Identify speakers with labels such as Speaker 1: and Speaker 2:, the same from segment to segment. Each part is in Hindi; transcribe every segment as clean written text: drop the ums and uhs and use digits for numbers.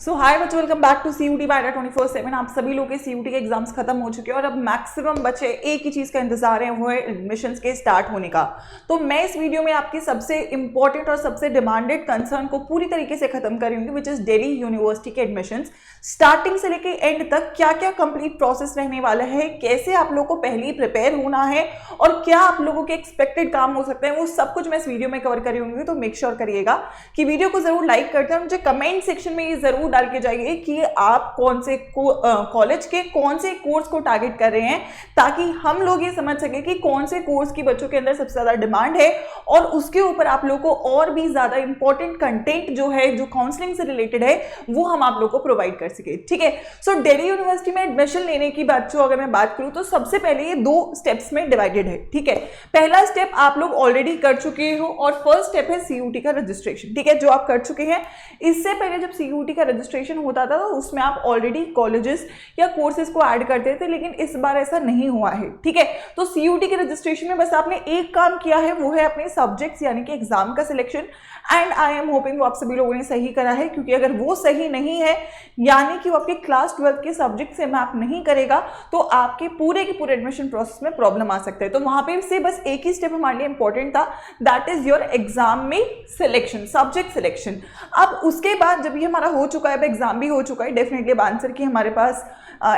Speaker 1: सो हाय बच्चों, welcome back to CUT by 24/7। आप सभी लोग के CUT के एग्जाम्स खत्म हो चुके हैं और अब मैक्सिमम बच्चे एक ही चीज का इंतजार है, वो है एडमिशंस के स्टार्ट होने का। तो मैं इस वीडियो में आपकी सबसे इंपॉर्टेंट और सबसे डिमांडेड कंसर्न को पूरी तरीके से खत्म करूंगी, विच इज दिल्ली यूनिवर्सिटी के एडमिशंस। स्टार्टिंग से लेके एंड तक क्या क्या कंप्लीट प्रोसेस रहने वाला है, कैसे आप लोगों को पहले ही प्रिपेयर होना है और क्या आप लोगों के एक्सपेक्टेड काम हो सकते हैं, वो सब कुछ मैं इस वीडियो में कवर करूंगी। तो मेक श्योर करिएगा कि वीडियो को जरूर लाइक करते हैं। मुझे कमेंट सेक्शन में ये जरूर डाल के जाइए कि आप कौन से कॉलेज के कौन से कोर्स को टारगेट कर रहे हैं, ताकि हम लोग ये समझ सके कि कौन से कोर्स की बच्चों के अंदर सबसे ज्यादा डिमांड है और उसके ऊपर आप लोगों को और भी ज्यादा इंपॉर्टेंट कंटेंट जो है, जो काउंसलिंग से रिलेटेड है, वो हम आप लोगों को प्रोवाइड कर सके। ठीक है। सो दिल्ली यूनिवर्सिटी में एडमिशन लेने की बच्चों अगर मैं बात करूं तो सबसे पहले ये 2 स्टेप्स में डिवाइडेड है। ठीक है। पहला स्टेप आप लोग ऑलरेडी कर चुके हो और फर्स्ट स्टेप है CUT का रजिस्ट्रेशन। ठीक है, जो आप कर चुके हैं। इससे पहले जब CUT का रजिस्ट्रेशन होता था तो उसमें आप ऑलरेडी कॉलेजेस या कोर्सेज को ऐड करते थे, लेकिन इस बार ऐसा नहीं हुआ है। ठीक है। तो CUT के रजिस्ट्रेशन में बस आपने एक काम किया है, वो है अपने सब्जेक्ट्स यानी कि एग्जाम का selection. And I am hoping वो आप सभी लोगों ने सही करा है, क्योंकि अगर वो सही नहीं है यानी कि वो आपके क्लास 12 के सब्जेक्ट से मैप नहीं करेगा तो आपके पूरे के पूरे एडमिशन प्रोसेस में प्रॉब्लम आ सकता है। तो वहां पे से बस एक ही स्टेप हमारे लिए इंपॉर्टेंट था, दैट इज योर एग्जाम में सिलेक्शन, सब्जेक्ट सिलेक्शन। अब उसके बाद जब ये हमारा हो चुका है, अब एग्जाम भी हो चुका है, डेफिनेटली अब आंसर की हमारे पास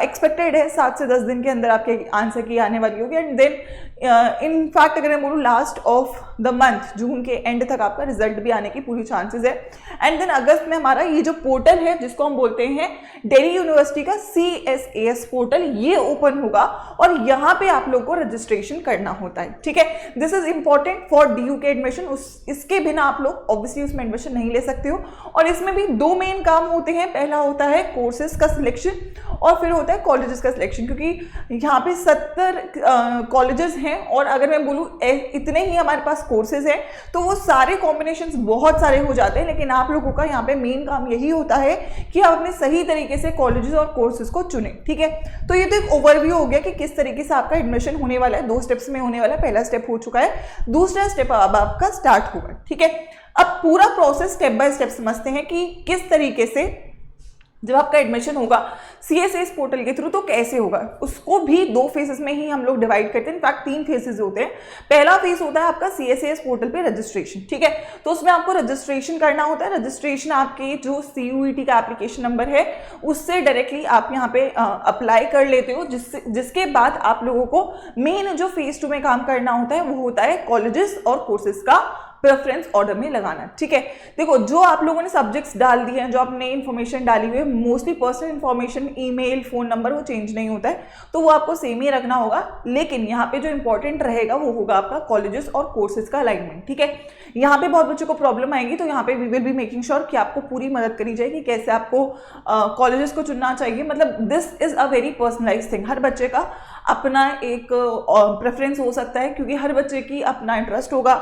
Speaker 1: एक्सपेक्टेड है 7 से 10 दिन के अंदर आपके आंसर की आने वाली होगी। एंड देन इन फैक्ट अगर मैं बोलूँ लास्ट ऑफ द मंथ, जून के एंड तक आपका रिजल्ट भी आने की पूरी चांसेस है। एंड देन अगस्त में हमारा ये जो पोर्टल है जिसको हम बोलते हैं दिल्ली यूनिवर्सिटी का CSAS पोर्टल, ये ओपन होगा और यहाँ पे आप लोग को रजिस्ट्रेशन करना होता है। ठीक है। This is important for DU के एडमिशन। इसके बिना आप लोग ऑब्वियसली उसमें एडमिशन नहीं ले सकते हो। और इसमें भी 2 मेन काम होते हैं। पहला होता है कोर्सेज का सिलेक्शन और फिर होता है कॉलेजेस का सिलेक्शन, क्योंकि यहाँ पे 70 कॉलेजेस हैं और अगर मैं बोलूँ इतने ही हमारे पास कोर्सेज हैं तो वो सारे कॉम्बिनेशंस बहुत सारे हो जाते हैं। लेकिन आप लोगों का यहाँ पे मेन काम यही होता है कि आप अपने सही तरीके से कॉलेजेस और कोर्सेज को चुने। ठीक है। तो ये तो एक ओवरव्यू हो गया कि किस तरीके से आपका एडमिशन होने वाला है। 2 स्टेप्स में होने वाला है। पहला स्टेप हो चुका है, दूसरा स्टेप अब आपका स्टार्ट होगा। ठीक है। अब पूरा प्रोसेस स्टेप बाय स्टेप समझते हैं कि किस तरीके से जब आपका एडमिशन होगा CSAS पोर्टल के थ्रू तो कैसे होगा। उसको भी 2 फेजेस में ही हम लोग डिवाइड करते हैं। इनफैक्ट 3 फेजेस होते हैं। पहला फेज होता है आपका CSAS पोर्टल पे रजिस्ट्रेशन। ठीक है। तो उसमें आपको रजिस्ट्रेशन करना होता है। रजिस्ट्रेशन आपके जो CUET का एप्लीकेशन नंबर है उससे डायरेक्टली आप यहाँ पे अप्लाई कर लेते हो, जिसके बाद आप लोगों को मेन जो फेज 2 में काम करना होता है वो होता है कॉलेजेस और कोर्सेज का प्रेफरेंस ऑर्डर में लगाना। ठीक है। देखो, जो आप लोगों ने सब्जेक्ट्स डाल दिए हैं, जो आपने इन्फॉर्मेशन डाली हुई है, mostly personal information, email, phone number, वो चेंज नहीं होता है, तो वो आपको सेम ही रखना होगा। लेकिन यहाँ पे जो इंपॉर्टेंट रहेगा वो होगा आपका कॉलेजेस और कोर्सेज का अलाइनमेंट। ठीक है। यहाँ पे बहुत बच्चों को प्रॉब्लम आएगी, तो यहाँ पे we will be making sure कि आपको पूरी मदद करी जाएगी कैसे आपको कॉलेजेस को चुनना चाहिए। मतलब this is a very personalized thing. हर बच्चे का अपना एक प्रेफरेंस हो सकता है, क्योंकि हर बच्चे की अपना इंटरेस्ट होगा,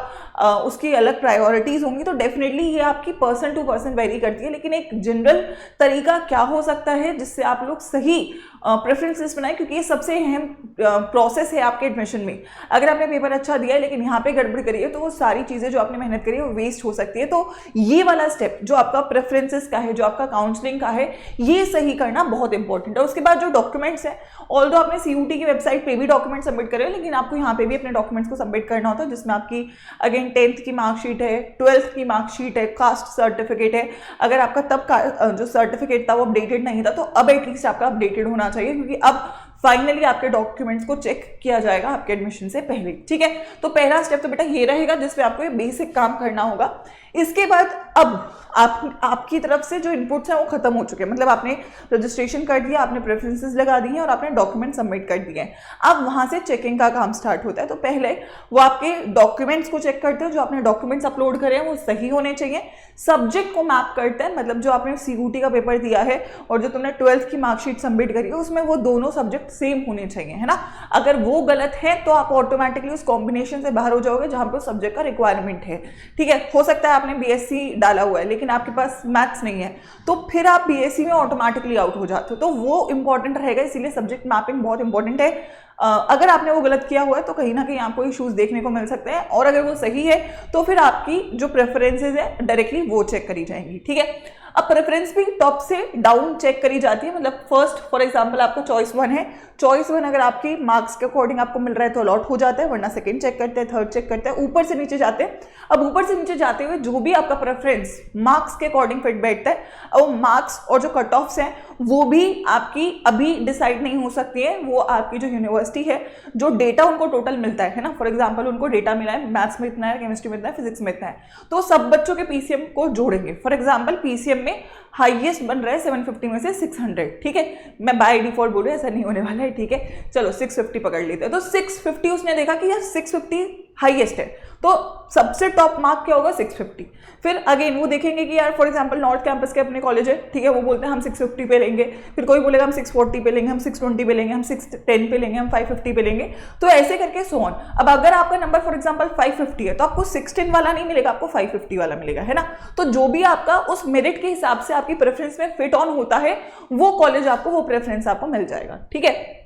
Speaker 1: उसकी अलग प्रायोरिटीज होंगी। तो डेफिनेटली ये आपकी पर्सन टू पर्सन वेरी करती है। लेकिन एक जनरल तरीका क्या हो सकता है जिससे आप लोग सही प्रेफरेंस लिस्ट बनाएं, क्योंकि ये सबसे अहम प्रोसेस है आपके एडमिशन में। अगर आपने पेपर अच्छा दिया है लेकिन यहाँ पे गड़बड़ करी है तो वो सारी चीज़ें जो आपने मेहनत करी है वो वेस्ट हो सकती है। तो ये वाला स्टेप जो आपका प्रेफरेंसेस का है, जो आपका काउंसलिंग का है, ये सही करना बहुत इंपॉर्टेंट है। उसके बाद जो डॉक्यूमेंट्स हैं, ऑल्दो आपने CUT की वेबसाइट पे भी डॉक्यूमेंट सबमिट करे, लेकिन आपको यहाँ पे भी अपने डॉक्यूमेंट्स को सबमिट करना होता है, जिसमें आपकी अगेन 10th की मार्कशीट है, 12th की मार्कशीट है, कास्ट सर्टिफिकेट है। अगर आपका तब का जो सर्टिफिकेट था वो अपडेटेड नहीं था तो अब एटलीस्ट आपका अपडेटेड होना चाहिए, क्योंकि अब फाइनली आपके डॉक्यूमेंट्स को चेक किया जाएगा आपके एडमिशन से पहले। ठीक है। तो पहला स्टेप तो बेटा ये रहेगा जिसपे आपको ये बेसिक काम करना होगा। इसके बाद अब आपकी तरफ से जो इनपुट्स हैं वो खत्म हो चुके हैं। मतलब आपने रजिस्ट्रेशन कर दिया, आपने प्रेफरेंसेस लगा दी हैं और आपने डॉक्यूमेंट सबमिट कर दिए हैं। अब वहां से चेकिंग का काम स्टार्ट होता है। तो पहले वो आपके डॉक्यूमेंट्स को चेक करते हैं, जो आपने डॉक्यूमेंट्स अपलोड करे हैं वो सही होने चाहिए। सब्जेक्ट को मैप करते हैं, मतलब जो आपने CUT का पेपर दिया है और जो तुमने 12th की मार्कशीट सबमिट करी है उसमें वो दोनों सब्जेक्ट सेम होने चाहिए, है ना। अगर वो गलत है तो आप ऑटोमेटिकली उस कॉम्बिनेशन से बाहर हो जाओगे जहां पर सब्जेक्ट का रिक्वायरमेंट है। ठीक है। हो सकता है आपने BSc डाला हुआ है लेकिन आपके पास मैथ्स नहीं है, तो फिर आप BSc में ऑटोमेटिकली आउट हो जाते हो। तो वो इंपॉर्टेंट रहेगा, इसीलिए सब्जेक्ट मैपिंग बहुत इंपॉर्टेंट है। अगर आपने वो गलत किया हुआ है तो कहीं ना कहीं आपको इश्यूज देखने को मिल सकते हैं, और अगर वो सही है तो फिर आपकी जो प्रेफरेंसेज है डायरेक्टली वो चेक करी जाएंगी। ठीक है। अब प्रेफरेंस भी टॉप से डाउन चेक करी जाती है, मतलब फर्स्ट फॉर एग्जांपल आपका चॉइस 1 है, चॉइस 1 अगर आपकी मार्क्स के अकॉर्डिंग आपको मिल रहा है तो अलॉट हो जाता है, वरना सेकंड चेक करते हैं, थर्ड चेक करते हैं, ऊपर से नीचे जाते हैं। अब ऊपर से नीचे जाते हुए जो भी आपका प्रेफरेंस मार्क्स के अकॉर्डिंग फिट बैठता है, अब मार्क्स और जो कट ऑफ्स हैं वो भी आपकी अभी डिसाइड नहीं हो सकती है, वो आपकी जो यूनिवर्सिटी है, जो डेटा उनको टोटल मिलता है ना, फॉर एग्जांपल उनको डेटा मिला है मैथ्स में इतना है, केमिस्ट्री में इतना है, फिजिक्स में इतना है, तो सब बच्चों के पीसीएम को जोड़ेंगे। फॉर एग्जांपल पीसीएम में हाईएस्ट बन रहा है 750 में से 600, ठीक है, मैं बाय डिफॉल्ट बोल रही हूँ, ऐसा नहीं होने वाला है, ठीक है, चलो 650 पकड़ लेते हैं। तो 650 उसने देखा कि यार 650 हाईएस्ट है, तो सबसे टॉप मार्क क्या होगा 650। फिर अगेन वो देखेंगे कि यार फॉर एग्जांपल नॉर्थ कैंपस के अपने कॉलेज है, ठीक है, वो बोलते हैं हम 650 पे लेंगे, फिर कोई बोलेगा हम 640 पे लेंगे, हम 620 पे लेंगे, हम 610 पे लेंगे, हम 550 पे लेंगे, तो ऐसे करके सो ऑन। अब अगर आपका नंबर फॉर एग्जांपल 550 है तो आपको 610 वाला नहीं मिलेगा, आपको 550 वाला मिलेगा, है ना। तो जो भी आपका उस मेरिट के हिसाब से आपकी प्रेफरेंस में फिट ऑन होता है, वो कॉलेज आपको, वो प्रेफरेंस आपको मिल जाएगा, ठीक है।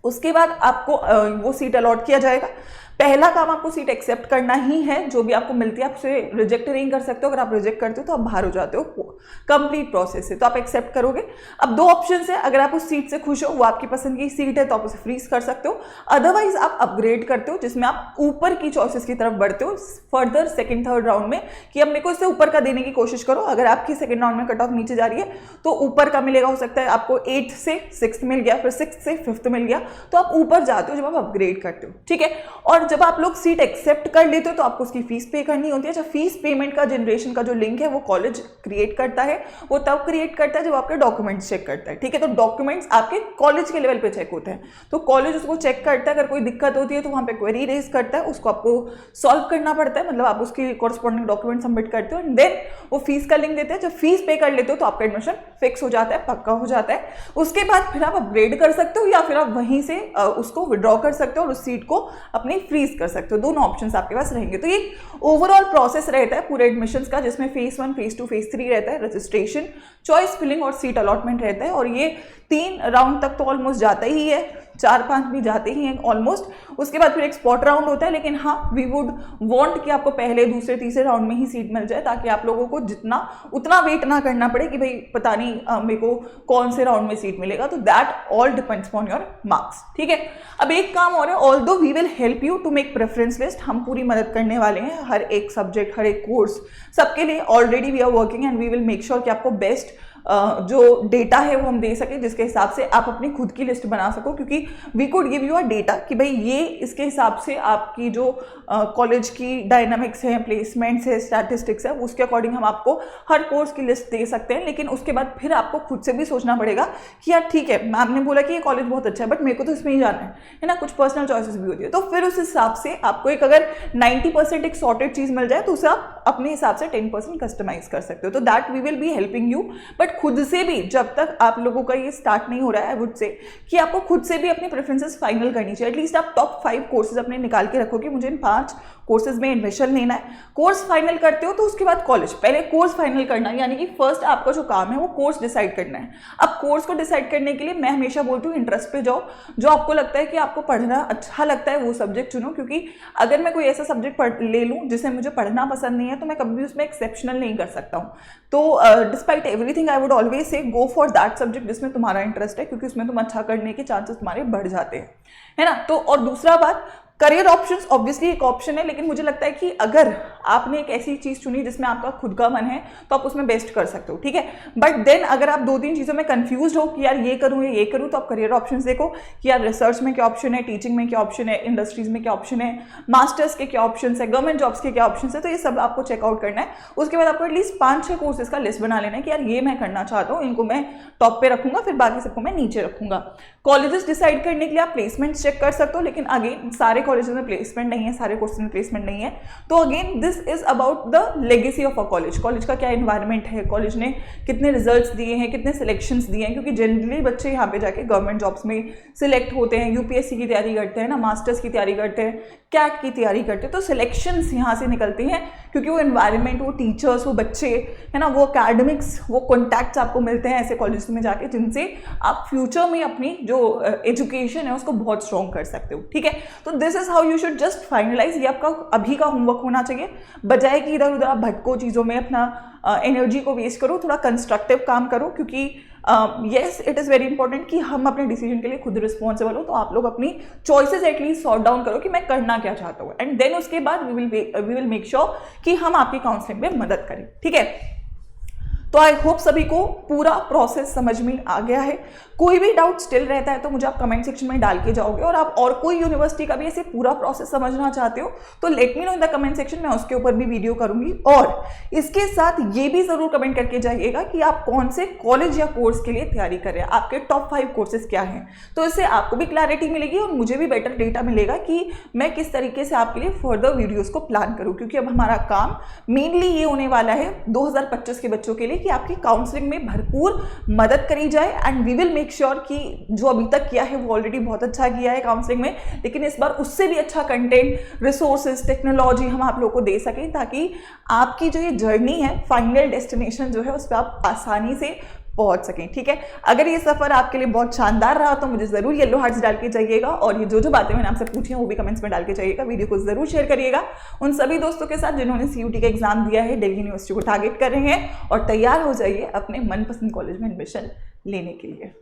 Speaker 1: उसके बाद आपको वो सीट अलॉट किया जाएगा। पहला काम आपको सीट एक्सेप्ट करना ही है, जो भी आपको मिलती है आप उसे रिजेक्ट नहीं कर सकते हो, अगर आप रिजेक्ट करते हो तो आप बाहर हो जाते हो कंप्लीट प्रोसेस से, तो आप एक्सेप्ट करोगे। अब दो ऑप्शन है, अगर आप उस सीट से खुश हो, वो आपकी पसंद की सीट है तो आप उसे फ्रीज कर सकते हो, अदरवाइज आप अपग्रेड करते हो, जिसमें आप ऊपर की चॉइसेस की तरफ बढ़ते हो फर्दर सेकंड थर्ड राउंड में, कि अब मेरे को इससे ऊपर का देने की कोशिश करो। अगर आपकी सेकंड राउंड में कट ऑफ नीचे जा रही है तो ऊपर का मिलेगा, हो सकता है आपको 8 से 6 मिल गया, फिर 6 से 5th मिल गया, तो आप ऊपर जाते हो जब आप अपग्रेड करते हो, ठीक है। और जब आप लोग सीट एक्सेप्ट कर लेते हो तो आपको उसकी फीस पे करनी होती है। जब फीस पेमेंट का जनरेशन का जो लिंक है वो कॉलेज क्रिएट करता है, वो तब क्रिएट करता है जब आपके डॉक्यूमेंट्स चेक करता है, ठीक है। तो डॉक्यूमेंट्स आपके कॉलेज के लेवल पे चेक होते हैं, तो कॉलेज उसको चेक करता है, अगर कोई दिक्कत होती है तो वहां पे क्वेरी रेज करता है, उसको आपको सॉल्व करना पड़ता है, मतलब आप उसकी कॉरस्पॉन्डिंग डॉक्यूमेंट सबमिट करते हो, एंड देन वो फीस का लिंक देते हैं। जब फीस पे कर लेते हो तो आपका एडमिशन फिक्स हो जाता है, पक्का हो जाता है। उसके बाद फिर आप अपग्रेड कर सकते हो या फिर आप वहीं से उसको विड्रॉ कर सकते हो और उस सीट को अपनी फ्रीज कर सकते हो, दोनों ऑप्शंस आपके पास रहेंगे। तो ये ओवरऑल प्रोसेस रहता है पूरे एडमिशंस का, जिसमें फेज 1, फेज 2, फेज 3 रहता है, रजिस्ट्रेशन, चॉइस फिलिंग और सीट अलॉटमेंट रहता है, और ये 3 राउंड तक तो ऑलमोस्ट जाता ही है, 4-5 भी जाते ही हैं ऑलमोस्ट। उसके बाद फिर एक स्पॉट राउंड होता है, लेकिन हाँ वी वुड वांट कि आपको पहले दूसरे तीसरे राउंड में ही सीट मिल जाए, ताकि आप लोगों को जितना उतना वेट ना करना पड़े कि भाई पता नहीं मेरे को कौन से राउंड में सीट मिलेगा। तो that all depends on your marks, ठीक है। अब एक काम और है, although we will help you to make preference list, हम पूरी मदद करने वाले हैं हर एक सब्जेक्ट, हर एक कोर्स, सबके लिए already we are working and we will make sure कि आपको बेस्ट जो डेटा है वो हम दे सके, जिसके हिसाब से आप अपनी खुद की लिस्ट बना सको, क्योंकि we could give you a data कि भाई ये इसके हिसाब से आपकी जो कॉलेज की डायनामिक्स है, प्लेसमेंट्स है, स्टैटिस्टिक्स है, उसके अकॉर्डिंग हम आपको हर कोर्स की लिस्ट दे सकते हैं। लेकिन उसके बाद फिर आपको खुद से भी सोचना पड़ेगा कि यार ठीक है, मैम ने बोला कि ये कॉलेज बहुत अच्छा है, बट मेरे को तो इसमें ही जाना है ना, कुछ पर्सनल चॉइसेस भी होती है। तो फिर उस हिसाब से आपको एक अगर 90% एक सॉर्टेड चीज मिल जाए तो उसे आप अपने हिसाब से 10% कस्टमाइज कर सकते हो। तो that we will be helping you, but खुद से भी जब तक आप लोगों का ये स्टार्ट नहीं हो रहा है, आई वुड से कि आपको खुद से भी अपनी प्रेफरेंसेस फाइनल करनी चाहिए। एटलीस्ट आप टॉप 5 कोर्सेज अपने निकाल के रखो कि मुझे इन 5 कोर्सेज में एडमिशन लेना है। कोर्स फाइनल करते हो तो उसके बाद कॉलेज, पहले कोर्स फाइनल करना है, यानी कि फर्स्ट आपका जो काम है वो कोर्स डिसाइड करना है। अब कोर्स को डिसाइड करने के लिए मैं हमेशा बोलती हूँ इंटरेस्ट पे जाओ, जो आपको लगता है कि आपको पढ़ना अच्छा लगता है वो सब्जेक्ट चुनो, क्योंकि अगर मैं कोई ऐसा सब्जेक्ट ले लूँ जिसे मुझे पढ़ना पसंद नहीं है तो मैं कभी भी उसमें एक्सेप्शनल नहीं कर सकता हूँ। तो despite everything I would always say go for that subject जिसमें तुम्हारा इंटरेस्ट है, क्योंकि उसमें तुम अच्छा करने के चांसेस तुम्हारे बढ़ जाते हैं, है ना। तो और दूसरा बात, करियर ऑप्शंस ऑब्वियसली एक ऑप्शन है, लेकिन मुझे लगता है कि अगर आपने एक ऐसी चीज चुनी जिसमें आपका खुद का मन है तो आप उसमें बेस्ट कर सकते हो, ठीक है। बट देन अगर आप 2-3 चीजों में कंफ्यूज हो कि यार ये करूँ या ये करूँ, तो आप करियर ऑप्शंस देखो कि यार रिसर्च में क्या ऑप्शन है, टीचिंग में क्या ऑप्शन है, इंडस्ट्रीज में क्या ऑप्शन है, मास्टर्स के क्या ऑप्शन है, गवर्नमेंट जॉब्स के क्या ऑप्शन है। तो ये सब आपको चेकआउट करना है। उसके बाद आपको एटलीस्ट 5-6 कोर्सेज का लिस्ट बना लेना है कि यार ये मैं करना चाहता हूँ, इनको मैं टॉप पे रखूंगा, फिर बाकी सबको मैं नीचे रखूंगा। कॉलेजेस डिसाइड करने के लिए आप प्लेसमेंट चेक कर सकते हो, लेकिन अगेन सारे कॉलेजेस में प्लेसमेंट नहीं है, सारे कोर्सेज में प्लेसमेंट नहीं है। तो again this is about the legacy of a college, college का क्या एनवायरनमेंट है, कॉलेज ने कितने रिजल्ट्स दिए हैं, कितने सिलेक्शंस दिए हैं, क्योंकि जनरली बच्चे यहाँ पे जाके गवर्नमेंट जॉब्स में सिलेक्ट होते हैं, यूपीएससी की तैयारी करते हैं ना, मास्टर्स की तैयारी करते हैं, कैट की तैयारी करते हैं, तो सिलेक्शंस यहाँ से निकलते हैं, क्योंकि वो एनवायरनमेंट, वो टीचर्स, वो बच्चे, है ना, वो अकेडमिक्स, वो कॉन्टैक्ट्स आपको मिलते हैं ऐसे कॉलेज में जाके, जिनसे आप फ्यूचर में अपनी जो एजुकेशन है उसको बहुत स्ट्रॉन्ग कर सकते हो, ठीक है। तो this is how you should just finalise, ये आपका अभी का होमवर्क होना चाहिए, बजाय कि इधर उधर आप भटको चीज़ों में, अपना एनर्जी को वेस्ट करो, थोड़ा कंस्ट्रक्टिव काम करो, क्योंकि yes it is very important कि हम अपने डिसीजन के लिए खुद रिस्पॉन्सिबल हो। तो आप लोग अपनी चॉइसेस एटलीस्ट सॉर्ट डाउन करो कि मैं करना क्या चाहता हूँ, एंड देन उसके बाद वी विल मेक श्योर कि हम आपकी काउंसलिंग में मदद करें, ठीक है। तो आई होप सभी को पूरा प्रोसेस समझ में आ गया है। कोई भी डाउट स्टिल रहता है तो मुझे आप कमेंट सेक्शन में डाल के जाओगे, और आप और कोई यूनिवर्सिटी का भी ऐसे पूरा प्रोसेस समझना चाहते हो तो let me know in the comment section, मैं उसके ऊपर भी वीडियो करूंगी। और इसके साथ ये भी जरूर कमेंट करके जाइएगा कि आप कौन से कॉलेज या कोर्स के लिए तैयारी कर रहे हैं, आपके टॉप 5 कोर्सेज क्या हैं। तो इससे आपको भी क्लैरिटी मिलेगी और मुझे भी बेटर डेटा मिलेगा कि मैं किस तरीके से आपके लिए फर्दर वीडियोज को प्लान करूँ, क्योंकि अब हमारा काम मेनली ये होने वाला है 2025 के बच्चों के लिए कि आपकी काउंसलिंग में भरपूर मदद करी जाए, and we will make sure कि जो अभी तक किया है वो ऑलरेडी बहुत अच्छा किया है काउंसलिंग में, लेकिन इस बार उससे भी अच्छा कंटेंट, रिसोर्सेज, टेक्नोलॉजी हम आप लोगों को दे सकें, ताकि आपकी जो ये जर्नी है, फाइनल डेस्टिनेशन जो है उस पर आप आसानी से पहुंच सकें, ठीक है। अगर ये सफर आपके लिए बहुत शानदार रहा तो मुझे जरूर येलो हार्ट्स डाल के जाइएगा, और ये जो बातें मैंने आपसे पूछी हैं वो भी कमेंट्स में डाल के जाइएगा। वीडियो को जरूर शेयर करिएगा उन सभी दोस्तों के साथ जिन्होंने CUT का एग्जाम दिया है, दिल्ली यूनिवर्सिटी को टारगेट कर रहे हैं, और तैयार हो जाइए अपने मनपसंद कॉलेज में एडमिशन लेने के लिए।